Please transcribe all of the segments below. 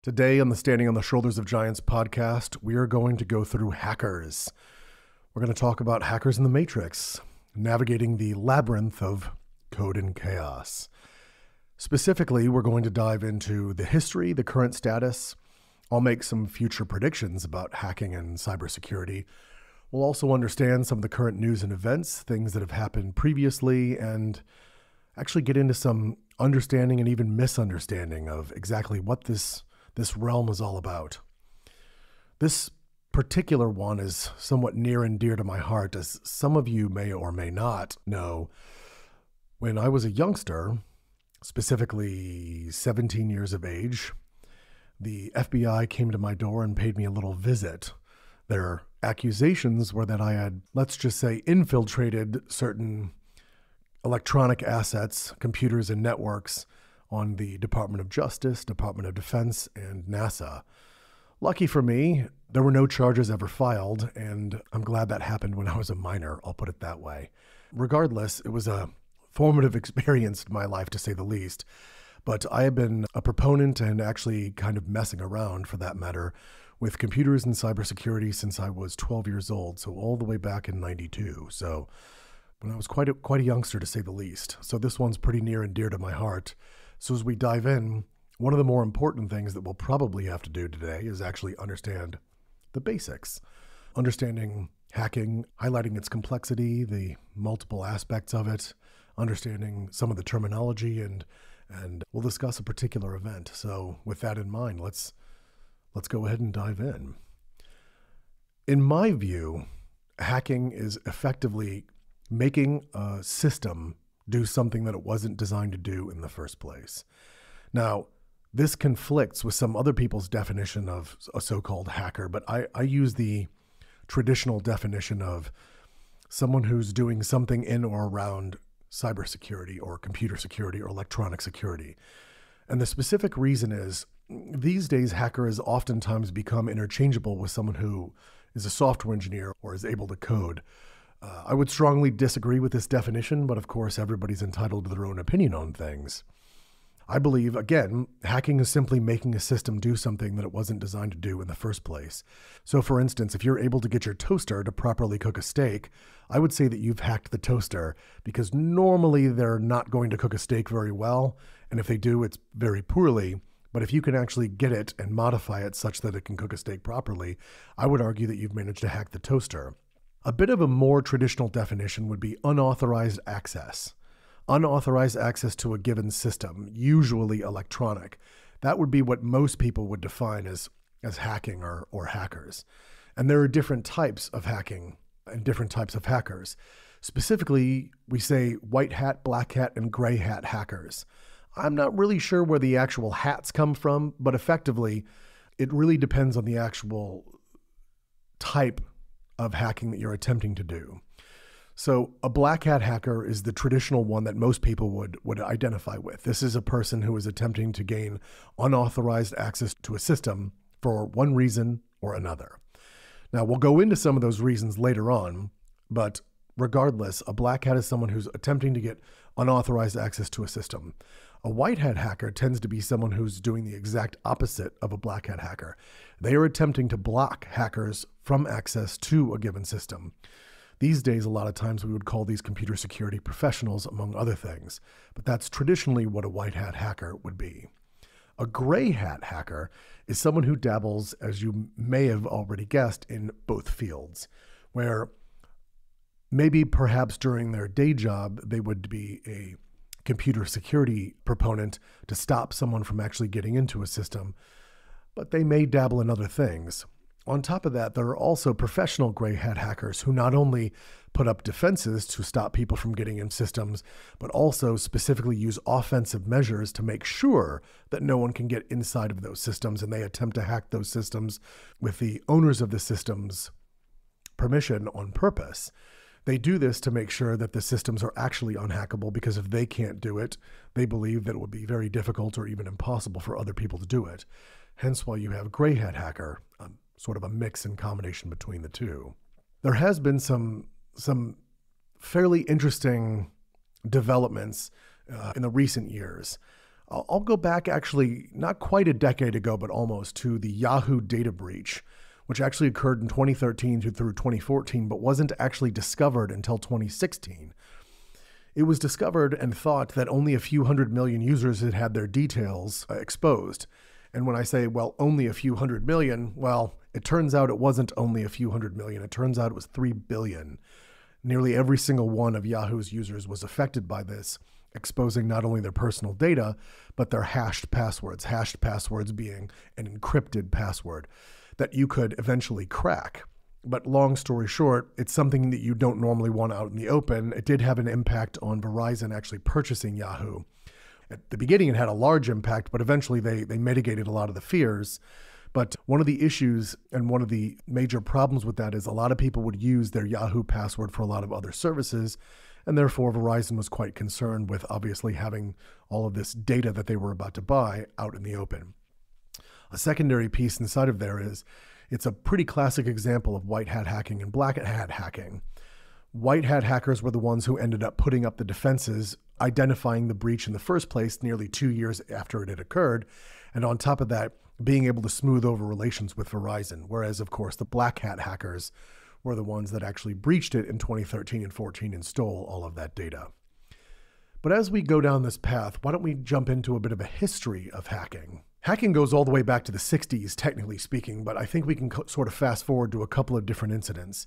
Today on the Standing on the Shoulders of Giants podcast, we are going to go through hackers. We're going to talk about hackers in the Matrix, navigating the labyrinth of code and chaos. Specifically, we're going to dive into the history, the current status. I'll make some future predictions about hacking and cybersecurity. We'll also understand some of the current news and events, things that have happened previously, and actually get into some understanding and even misunderstanding of exactly what this realm is all about. This particular one is somewhat near and dear to my heart, as some of you may or may not know. When I was a youngster, specifically 17 years of age, the FBI came to my door and paid me a little visit. Their accusations were that I had, let's just say, infiltrated certain electronic assets, computers and networks on the Department of Justice, Department of Defense, and NASA. Lucky for me, there were no charges ever filed, and I'm glad that happened when I was a minor, I'll put it that way. Regardless, it was a formative experience in my life, to say the least. But I have been a proponent and actually kind of messing around, for that matter, with computers and cybersecurity since I was 12 years old, so all the way back in '92. So when I was quite a youngster, to say the least. So this one's pretty near and dear to my heart. So as we dive in, one of the more important things that we'll probably have to do today is actually understand the basics. Understanding hacking, highlighting its complexity, the multiple aspects of it, understanding some of the terminology, and we'll discuss a particular event. So with that in mind, let's go ahead and dive in. In my view, hacking is effectively making a system do something that it wasn't designed to do in the first place. Now, this conflicts with some other people's definition of a so-called hacker, but I use the traditional definition of someone who's doing something in or around cybersecurity or computer security or electronic security. And the specific reason is, these days, hacker has oftentimes become interchangeable with someone who is a software engineer or is able to code. I would strongly disagree with this definition, but of course, everybody's entitled to their own opinion on things. I believe, again, hacking is simply making a system do something that it wasn't designed to do in the first place. So for instance, if you're able to get your toaster to properly cook a steak, I would say that you've hacked the toaster, because normally they're not going to cook a steak very well, and if they do, it's very poorly. But if you can actually get it and modify it such that it can cook a steak properly, I would argue that you've managed to hack the toaster. A bit of a more traditional definition would be unauthorized access. Unauthorized access to a given system, usually electronic. That would be what most people would define as hacking or hackers. And there are different types of hacking and different types of hackers. Specifically, we say white hat, black hat, and gray hat hackers. I'm not really sure where the actual hats come from, but effectively, it really depends on the actual type of hacking that you're attempting to do. So a black hat hacker is the traditional one that most people would identify with. This is a person who is attempting to gain unauthorized access to a system for one reason or another. Now, we'll go into some of those reasons later on, but regardless, a black hat is someone who's attempting to get unauthorized access to a system. A white hat hacker tends to be someone who's doing the exact opposite of a black hat hacker. They are attempting to block hackers from access to a given system. These days, a lot of times we would call these computer security professionals, among other things, but that's traditionally what a white hat hacker would be. A gray hat hacker is someone who dabbles, as you may have already guessed, in both fields, where maybe perhaps during their day job, they would be a computer security proponent to stop someone from actually getting into a system, but they may dabble in other things. On top of that, there are also professional gray hat hackers who not only put up defenses to stop people from getting in systems, but also specifically use offensive measures to make sure that no one can get inside of those systems, and they attempt to hack those systems with the owners of the system's permission on purpose. They do this to make sure that the systems are actually unhackable, because if they can't do it, they believe that it would be very difficult or even impossible for other people to do it. Hence why you have gray hat hacker, sort of a mix and combination between the two. There has been some fairly interesting developments in the recent years. I'll go back actually not quite a decade ago, but almost, to the Yahoo data breach, which actually occurred in 2013 through 2014, but wasn't actually discovered until 2016. It was discovered and thought that only a few 100 million users had had their details exposed. And when I say, well, only a few 100 million, well, it turns out it wasn't only a few 100 million. It turns out it was 3 billion. Nearly every single one of Yahoo's users was affected by this, exposing not only their personal data, but their hashed passwords being an encrypted password that you could eventually crack. But long story short, it's something that you don't normally want out in the open. It did have an impact on Verizon actually purchasing Yahoo. At the beginning, it had a large impact, but eventually they mitigated a lot of the fears. But one of the issues and one of the major problems with that is a lot of people would use their Yahoo password for a lot of other services, and therefore Verizon was quite concerned with obviously having all of this data that they were about to buy out in the open. A secondary piece inside of there is it's a pretty classic example of white hat hacking and black hat hacking. White hat hackers were the ones who ended up putting up the defenses, identifying the breach in the first place nearly 2 years after it had occurred, and on top of that, being able to smooth over relations with Verizon, whereas, of course, the black hat hackers were the ones that actually breached it in 2013 and 14 and stole all of that data. But as we go down this path, why don't we jump into a bit of a history of hacking? Hacking goes all the way back to the 60s, technically speaking, but I think we can sort of fast forward to a couple of different incidents.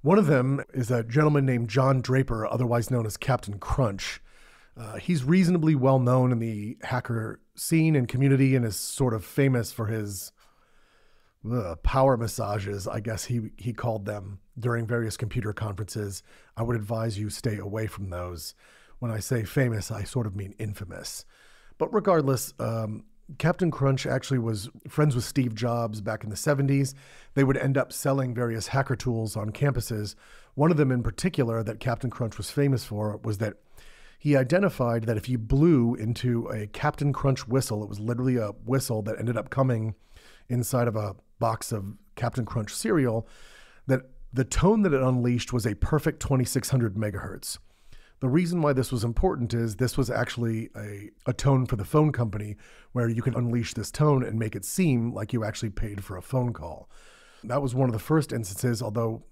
One of them is a gentleman named John Draper, otherwise known as Captain Crunch. He's reasonably well known in the hacker scene and community and is sort of famous for his power massages, I guess he called them, during various computer conferences. I would advise you stay away from those. When I say famous, I sort of mean infamous. But regardless, Captain Crunch actually was friends with Steve Jobs back in the 70s. They would end up selling various hacker tools on campuses. One of them in particular that Captain Crunch was famous for was that he identified that if you blew into a Captain Crunch whistle, it was literally a whistle that ended up coming inside of a box of Captain Crunch cereal, that the tone that it unleashed was a perfect 2600 megahertz. The reason why this was important is this was actually a tone for the phone company where you could unleash this tone and make it seem like you actually paid for a phone call. That was one of the first instances, although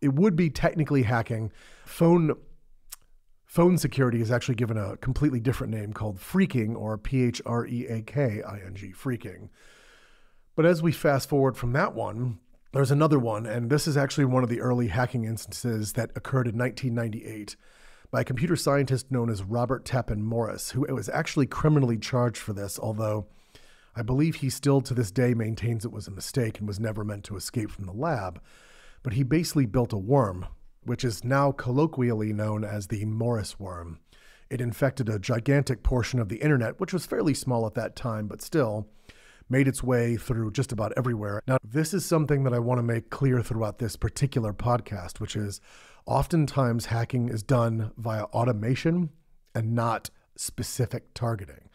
it would be technically hacking. Phone security is actually given a completely different name called phreaking, or Phreaking, phreaking. But as we fast forward from that one, there's another one, and this is actually one of the early hacking instances that occurred in 1998 by a computer scientist known as Robert Tappan Morris, who was actually criminally charged for this, although I believe he still to this day maintains it was a mistake and was never meant to escape from the lab. But he basically built a worm, which is now colloquially known as the Morris worm. It infected a gigantic portion of the internet, which was fairly small at that time, but still made its way through just about everywhere. Now, this is something that I want to make clear throughout this particular podcast, which is oftentimes hacking is done via automation and not specific targeting.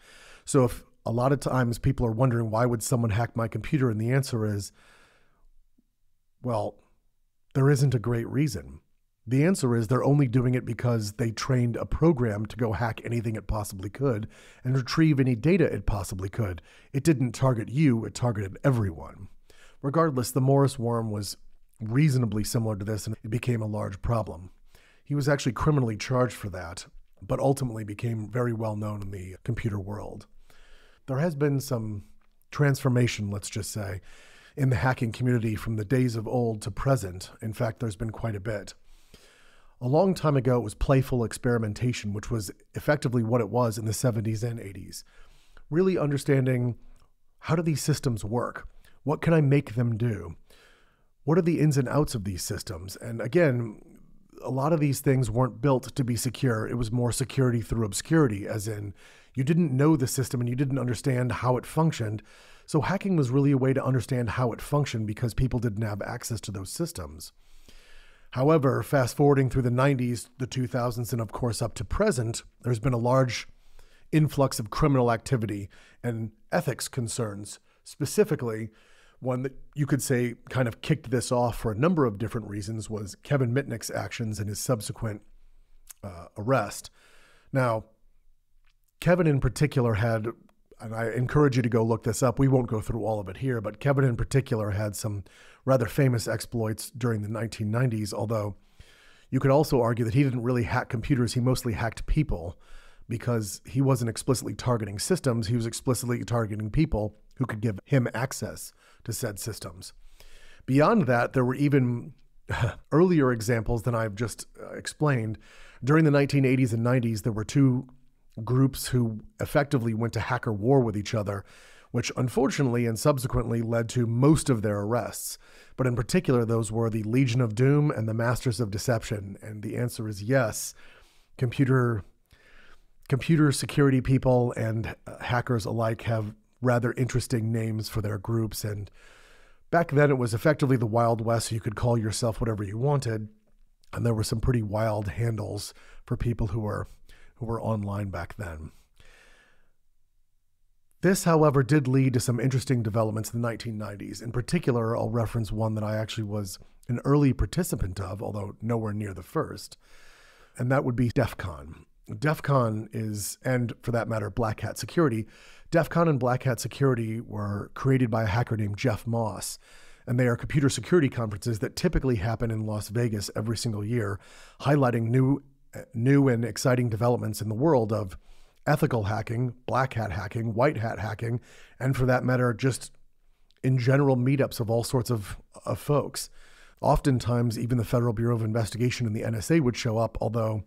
So if a lot of times people are wondering, why would someone hack my computer? And the answer is, well, there isn't a great reason. The answer is they're only doing it because they trained a program to go hack anything it possibly could and retrieve any data it possibly could. It didn't target you, it targeted everyone. Regardless, the Morris worm was reasonably similar to this, and it became a large problem. He was actually criminally charged for that, but ultimately became very well known in the computer world. There has been some transformation, let's just say, in the hacking community from the days of old to present. In fact, there's been quite a bit. A long time ago, it was playful experimentation, which was effectively what it was in the 70s and 80s. Really understanding, how do these systems work? What can I make them do? What are the ins and outs of these systems? And again, a lot of these things weren't built to be secure. It was more security through obscurity, as in you didn't know the system and you didn't understand how it functioned. So hacking was really a way to understand how it functioned because people didn't have access to those systems. However, fast forwarding through the 90s, the 2000s, and of course up to present, there's been a large influx of criminal activity and ethics concerns. Specifically, one that you could say kind of kicked this off for a number of different reasons was Kevin Mitnick's actions and his subsequent arrest. Now, Kevin in particular had, and I encourage you to go look this up. We won't go through all of it here, but Kevin in particular had some rather famous exploits during the 1990s, although you could also argue that he didn't really hack computers. He mostly hacked people because he wasn't explicitly targeting systems. He was explicitly targeting people who could give him access to said systems. Beyond that, there were even earlier examples than I've just explained. During the 1980s and 90s, there were two groups who effectively went to hacker war with each other, which unfortunately and subsequently led to most of their arrests. But in particular, those were the Legion of Doom and the Masters of Deception. And the answer is yes. Computer security people and hackers alike have rather interesting names for their groups. And back then it was effectively the Wild West, so you could call yourself whatever you wanted. And there were some pretty wild handles for people who were online back then. This, however, did lead to some interesting developments in the 1990s. In particular, I'll reference one that I actually was an early participant of, although nowhere near the first, and that would be DEF CON. DEF CON is, and for that matter, Black Hat Security. DEF CON and Black Hat Security were created by a hacker named Jeff Moss, and they are computer security conferences that typically happen in Las Vegas every single year, highlighting new and exciting developments in the world of ethical hacking, black hat hacking, white hat hacking, and for that matter, just in general meetups of all sorts of folks. Oftentimes, even the Federal Bureau of Investigation and the NSA would show up, although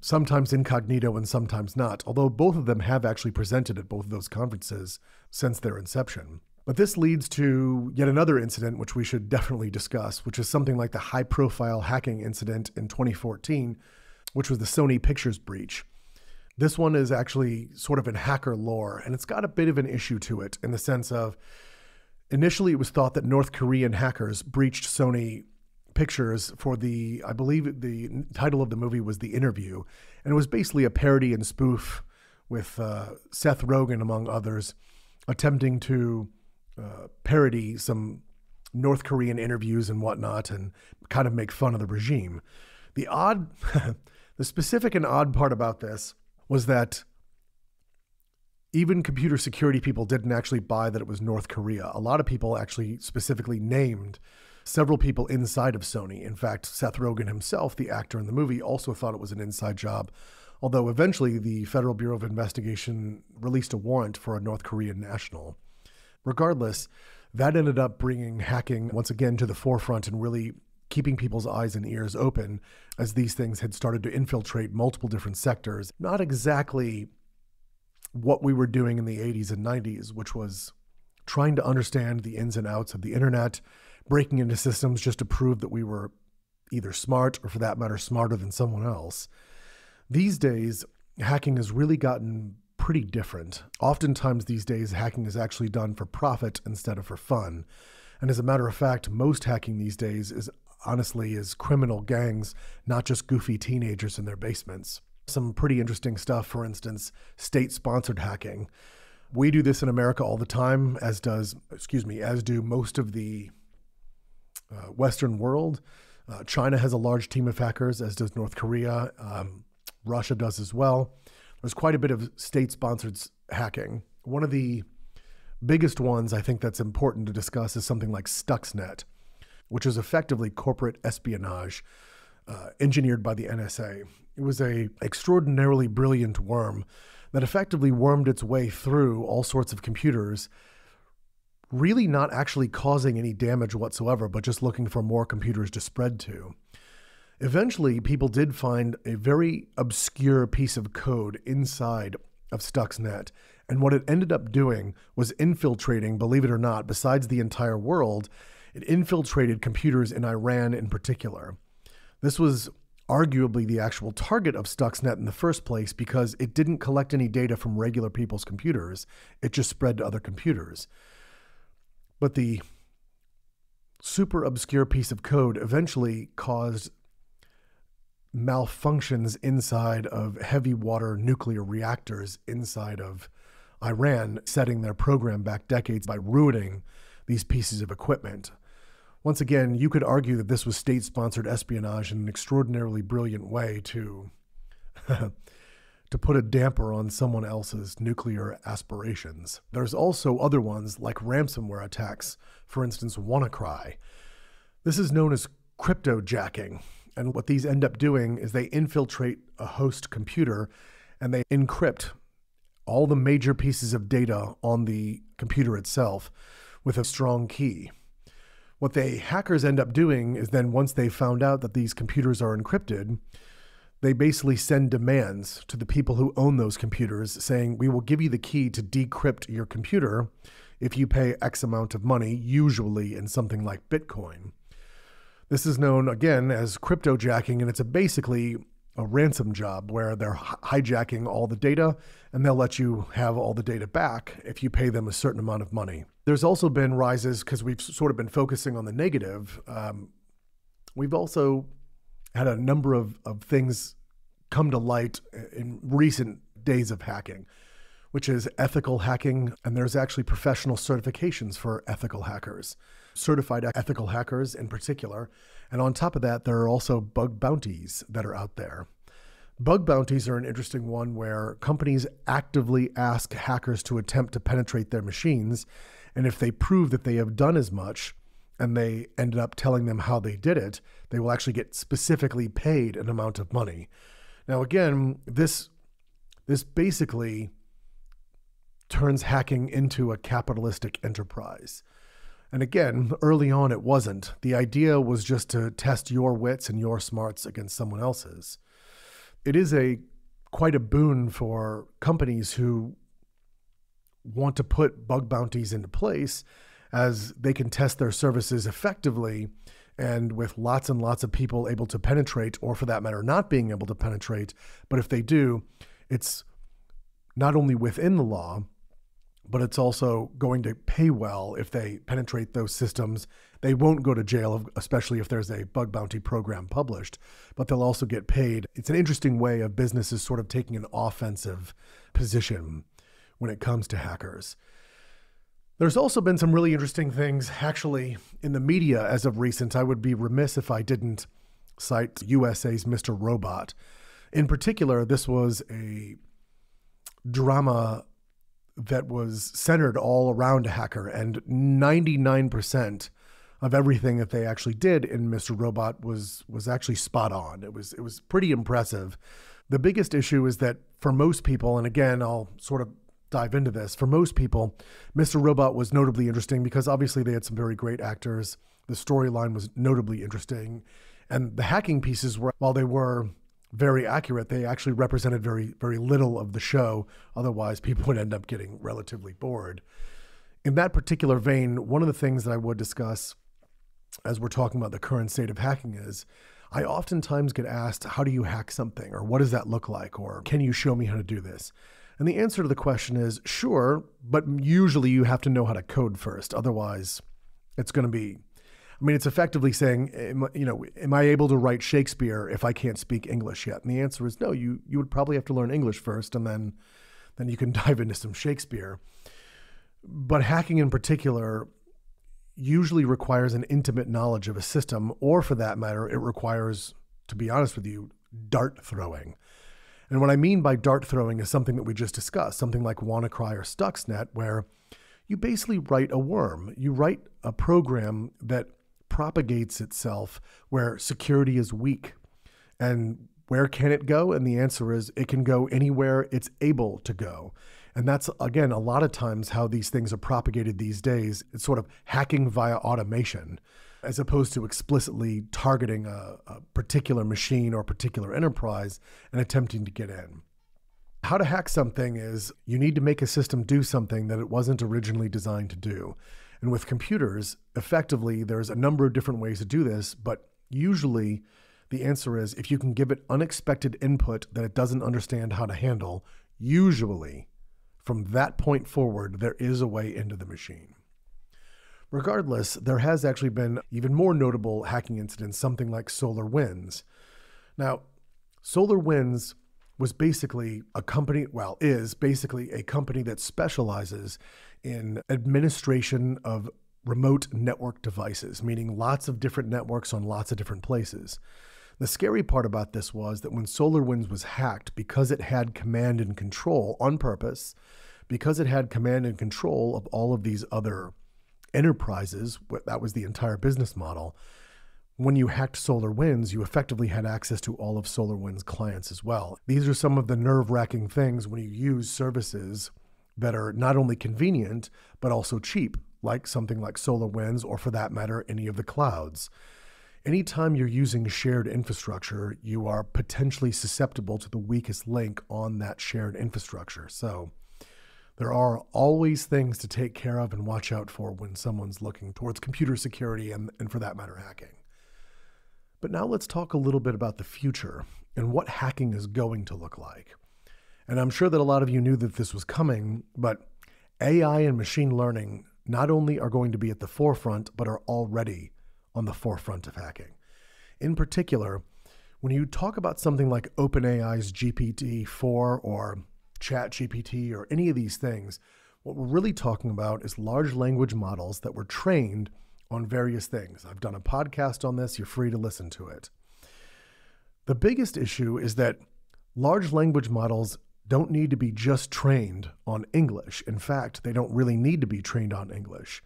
sometimes incognito and sometimes not, although both of them have actually presented at both of those conferences since their inception. But this leads to yet another incident which we should definitely discuss, which is something like the high-profile hacking incident in 2014, which was the Sony Pictures breach. This one is actually sort of in hacker lore, and it's got a bit of an issue to it in the sense of initially it was thought that North Korean hackers breached Sony Pictures for I believe the title of the movie was The Interview, and it was basically a parody and spoof with Seth Rogen, among others, attempting to parody some North Korean interviews and whatnot and kind of make fun of the regime. The specific and odd part about this was that even computer security people didn't actually buy that it was North Korea. A lot of people actually specifically named several people inside of Sony. In fact, Seth Rogen himself, the actor in the movie, also thought it was an inside job, although eventually the Federal Bureau of Investigation released a warrant for a North Korean national. Regardless, that ended up bringing hacking once again to the forefront and really keeping people's eyes and ears open as these things had started to infiltrate multiple different sectors. Not exactly what we were doing in the 80s and 90s, which was trying to understand the ins and outs of the internet, breaking into systems just to prove that we were either smart or, for that matter, smarter than someone else. These days, hacking has really gotten pretty different. Oftentimes these days, hacking is actually done for profit instead of for fun. And as a matter of fact, most hacking these days is criminal gangs, not just goofy teenagers in their basements. Some pretty interesting stuff, for instance, state-sponsored hacking. We do this in America all the time, as do most of the Western world. China has a large team of hackers, as does North Korea. Russia does as well. There's quite a bit of state-sponsored hacking. One of the biggest ones I think that's important to discuss is something like Stuxnet, which is effectively corporate espionage engineered by the NSA. It was an extraordinarily brilliant worm that effectively wormed its way through all sorts of computers, really not actually causing any damage whatsoever, but just looking for more computers to spread to. Eventually, people did find a very obscure piece of code inside of Stuxnet, and what it ended up doing was infiltrating, believe it or not, besides the entire world, it infiltrated computers in Iran in particular. This was arguably the actual target of Stuxnet in the first place because it didn't collect any data from regular people's computers. It just spread to other computers. But the super obscure piece of code eventually caused malfunctions inside of heavy water nuclear reactors inside of Iran, setting their program back decades by ruining these pieces of equipment. Once again, you could argue that this was state-sponsored espionage in an extraordinarily brilliant way to to put a damper on someone else's nuclear aspirations. There's also other ones like ransomware attacks, for instance, WannaCry. This is known as cryptojacking, and what these end up doing is they infiltrate a host computer and they encrypt all the major pieces of data on the computer itself with a strong key. What the hackers end up doing is then once they found out that these computers are encrypted, they basically send demands to the people who own those computers saying, we will give you the key to decrypt your computer if you pay X amount of money, usually in something like Bitcoin. This is known, again, as cryptojacking, and it's basically a ransom job where they're hijacking all the data and they'll let you have all the data back if you pay them a certain amount of money. There's also been rises, because we've sort of been focusing on the negative. We've also had a number of things come to light in recent days of hacking, which is ethical hacking. And there's actually professional certifications for ethical hackers, certified ethical hackers in particular. And on top of that, there are also bug bounties that are out there. Bug bounties are an interesting one where companies actively ask hackers to attempt to penetrate their machines. And if they prove that they have done as much and they ended up telling them how they did it, they will actually get specifically paid an amount of money. Now, again, this basically turns hacking into a capitalistic enterprise. And again, early on, it wasn't. The idea was just to test your wits and your smarts against someone else's. It is quite a boon for companies who want to put bug bounties into place, as they can test their services effectively and with lots and lots of people able to penetrate, or for that matter, not being able to penetrate. But if they do, it's not only within the law, but it's also going to pay well if they penetrate those systems. They won't go to jail, especially if there's a bug bounty program published, but they'll also get paid. It's an interesting way of businesses sort of taking an offensive position when it comes to hackers. There's also been some really interesting things actually in the media as of recent. I would be remiss if I didn't cite USA's Mr. Robot. In particular, this was a drama that was centered all around a hacker, and 99% of everything that they actually did in Mr. Robot was actually spot on. It was pretty impressive. The biggest issue is that for most people, and again, I'll sort of dive into this, for most people, Mr. Robot was notably interesting because obviously they had some very great actors. The storyline was notably interesting, and the hacking pieces were, while they were very accurate, they actually represented very, very little of the show. Otherwise, people would end up getting relatively bored. In that particular vein, one of the things that I would discuss as we're talking about the current state of hacking is, I oftentimes get asked, how do you hack something? Or what does that look like? Or can you show me how to do this? And the answer to the question is, sure, but usually you have to know how to code first. Otherwise, it's going to be, it's effectively saying, am I able to write Shakespeare if I can't speak English yet? And the answer is no, you would probably have to learn English first, and then you can dive into some Shakespeare. But hacking in particular usually requires an intimate knowledge of a system, or for that matter, it requires, to be honest with you, dart throwing. And what I mean by dart throwing is something that we just discussed, something like WannaCry or Stuxnet, where you basically write a worm. You write a program that propagates itself where security is weak. And where can it go? And the answer is it can go anywhere it's able to go. And that's, again, a lot of times how these things are propagated these days. It's sort of hacking via automation, as opposed to explicitly targeting a particular machine or particular enterprise and attempting to get in. How to hack something is you need to make a system do something that it wasn't originally designed to do. And with computers, effectively, there's a number of different ways to do this, but usually the answer is if you can give it unexpected input that it doesn't understand how to handle, usually from that point forward, there is a way into the machine. Regardless, there has actually been even more notable hacking incidents, something like SolarWinds. Now, SolarWinds was basically is basically a company that specializes in administration of remote network devices, meaning lots of different networks on lots of different places. The scary part about this was that when SolarWinds was hacked, because it had command and control on purpose, because it had command and control of all of these other enterprises, that was the entire business model. When you hacked SolarWinds, you effectively had access to all of SolarWinds clients as well. These are some of the nerve-wracking things when you use services that are not only convenient, but also cheap, like something like SolarWinds, or for that matter, any of the clouds. Anytime you're using shared infrastructure, you are potentially susceptible to the weakest link on that shared infrastructure. So there are always things to take care of and watch out for when someone's looking towards computer security and for that matter, hacking. But now let's talk a little bit about the future and what hacking is going to look like. And I'm sure that a lot of you knew that this was coming, but AI and machine learning not only are going to be at the forefront, but are already on the forefront of hacking. In particular, when you talk about something like OpenAI's GPT-4 or ChatGPT or any of these things, what we're really talking about is large language models that were trained on various things. I've done a podcast on this. You're free to listen to it. The biggest issue is that large language models don't need to be just trained on English. In fact, they don't really need to be trained on English.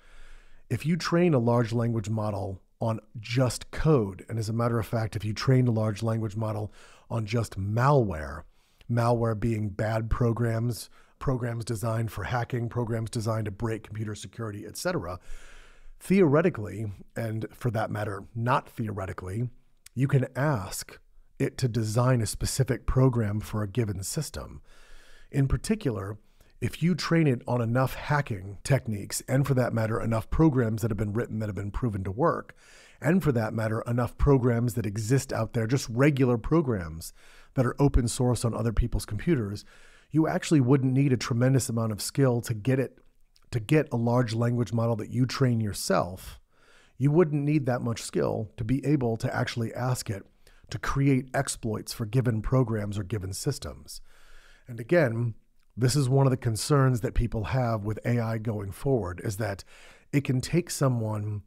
If you train a large language model on just code, and as a matter of fact, if you train a large language model on just malware being bad programs, programs designed for hacking, programs designed to break computer security, etc., theoretically, and for that matter, not theoretically, you can ask it to design a specific program for a given system. In particular, if you train it on enough hacking techniques, and for that matter, enough programs that have been written that have been proven to work, and for that matter, enough programs that exist out there, just regular programs that are open source on other people's computers, you actually wouldn't need a tremendous amount of skill to get a large language model that you train yourself. You wouldn't need that much skill to be able to actually ask it to create exploits for given programs or given systems. And again, this is one of the concerns that people have with AI going forward, is that it can take someone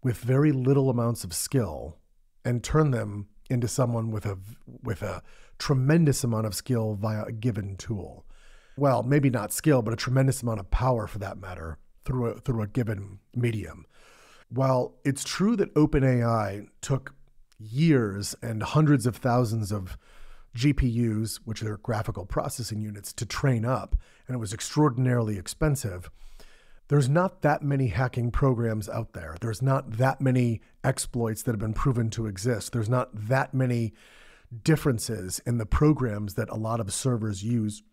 with very little amounts of skill and turn them into someone with a tremendous amount of skill via a given tool. Well, maybe not skill, but a tremendous amount of power for that matter through a given medium. While it's true that OpenAI took years and hundreds of thousands of GPUs, which are graphical processing units, to train up, and it was extraordinarily expensive, there's not that many hacking programs out there. There's not that many exploits that have been proven to exist. There's not that many differences in the programs that a lot of servers use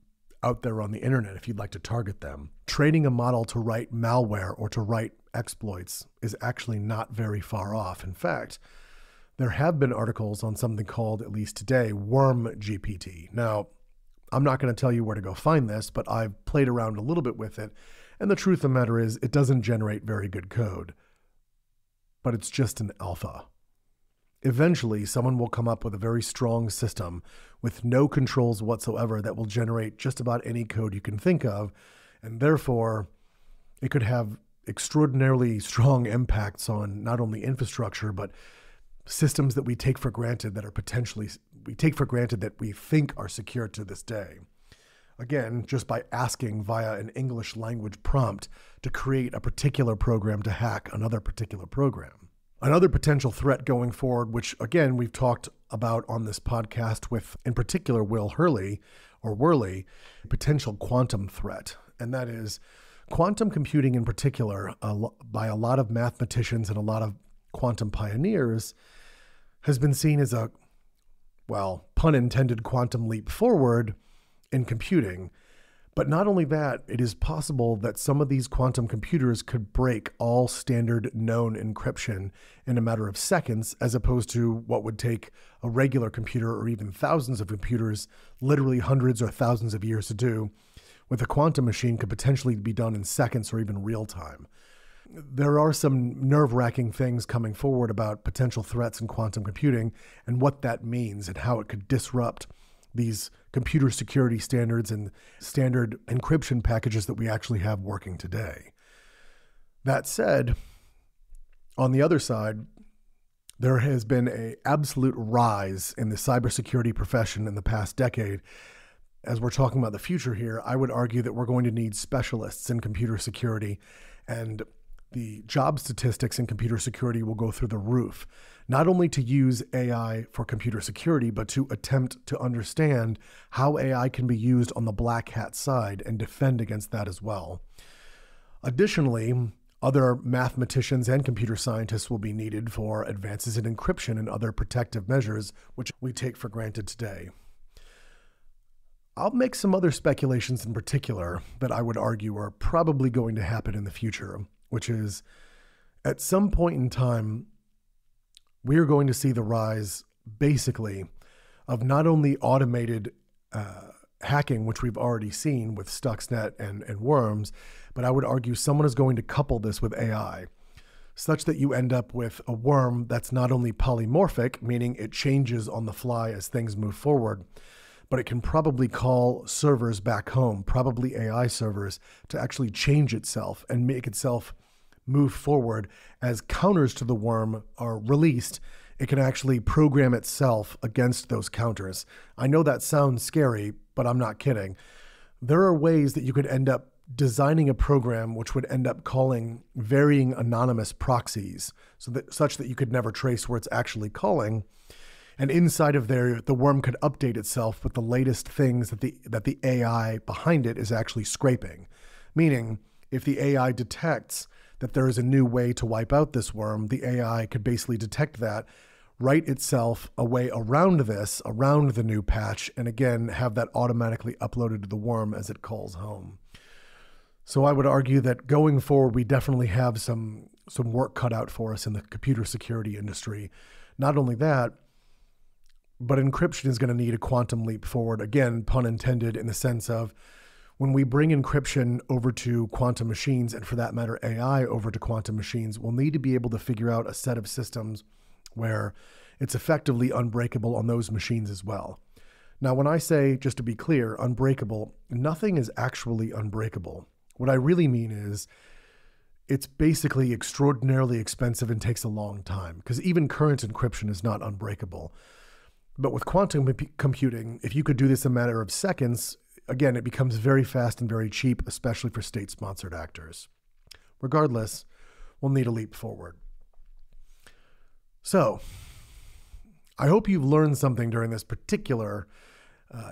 out there on the internet if you'd like to target them. Training a model to write malware or to write exploits is actually not very far off. In fact, there have been articles on something called, at least today, Worm GPT. Now, I'm not going to tell you where to go find this, but I've played around a little bit with it. And the truth of the matter is, it doesn't generate very good code, but it's just an alpha. Eventually, someone will come up with a very strong system with no controls whatsoever that will generate just about any code you can think of, and therefore, it could have extraordinarily strong impacts on not only infrastructure, but systems that we take for granted that we think are secure to this day. Again, just by asking via an English language prompt to create a particular program to hack another particular program. Another potential threat going forward, which again, we've talked about on this podcast with, in particular, Will Hurley or Worley, potential quantum threat. And that is quantum computing in particular, by a lot of mathematicians and a lot of quantum pioneers, has been seen as a, well, pun intended, quantum leap forward in computing. But not only that, it is possible that some of these quantum computers could break all standard known encryption in a matter of seconds, as opposed to what would take a regular computer or even thousands of computers, literally hundreds or thousands of years to do. With a quantum machine could potentially be done in seconds or even real time. There are some nerve-wracking things coming forward about potential threats in quantum computing and what that means and how it could disrupt these computer security standards and standard encryption packages that we actually have working today. That said, on the other side, There has been an absolute rise in the cybersecurity profession in the past decade. As we're talking about the future here, I would argue that we're going to need specialists in computer security, and the job statistics in computer security will go through the roof, not only to use AI for computer security, but to attempt to understand how AI can be used on the black hat side and defend against that as well. Additionally, other mathematicians and computer scientists will be needed for advances in encryption and other protective measures, which we take for granted today. I'll make some other speculations in particular that I would argue are probably going to happen in the future, which is at some point in time, we are going to see the rise, basically, of not only automated hacking, which we've already seen with Stuxnet and Worms, but I would argue someone is going to couple this with AI, such that you end up with a worm that's not only polymorphic, meaning it changes on the fly as things move forward, but it can probably call servers back home, probably AI servers, to actually change itself and make itself move forward. As counters to the worm are released, it can actually program itself against those counters. I know that sounds scary, but I'm not kidding. There are ways that you could end up designing a program which would end up calling varying anonymous proxies, such that you could never trace where it's actually calling. And inside of there, the worm could update itself with the latest things that the AI behind it is actually scraping. Meaning, if the AI detects that there is a new way to wipe out this worm, the AI could basically detect that, write itself a way around the new patch, and again, have that automatically uploaded to the worm as it calls home. So I would argue that going forward, we definitely have some work cut out for us in the computer security industry. Not only that, but encryption is going to need a quantum leap forward. Again, pun intended, in the sense of when we bring encryption over to quantum machines, and for that matter, AI over to quantum machines, we'll need to be able to figure out a set of systems where it's effectively unbreakable on those machines as well. Now, when I say, just to be clear, unbreakable, nothing is actually unbreakable. What I really mean is it's basically extraordinarily expensive and takes a long time, because even current encryption is not unbreakable. But with quantum computing, if you could do this in a matter of seconds, again, it becomes very fast and very cheap, especially for state-sponsored actors. Regardless, we'll need a leap forward. So, I hope you've learned something during this particular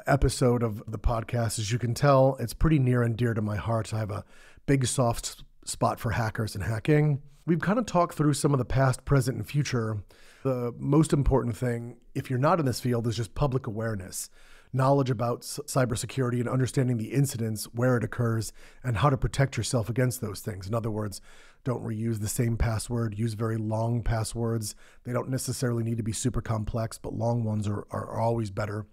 episode of the podcast. As you can tell, it's pretty near and dear to my heart. I have a big soft spot for hackers and hacking. We've kind of talked through some of the past, present, and future. The most important thing, if you're not in this field, is just public awareness, knowledge about cybersecurity and understanding the incidents, where it occurs, and how to protect yourself against those things. In other words, don't reuse the same password, use very long passwords. They don't necessarily need to be super complex, but long ones are always better.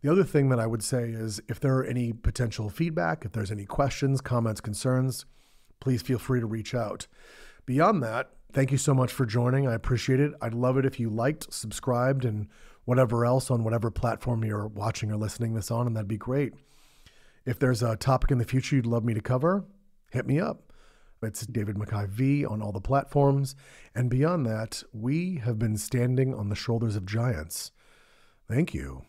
The other thing that I would say is if there are any potential feedback, if there's any questions, comments, concerns, please feel free to reach out. Beyond that, thank you so much for joining. I appreciate it. I'd love it if you liked, subscribed, and whatever else on whatever platform you're watching or listening this on, and that'd be great. If there's a topic in the future you'd love me to cover, hit me up. It's David Mackay V on all the platforms. And beyond that, we have been standing on the shoulders of giants. Thank you.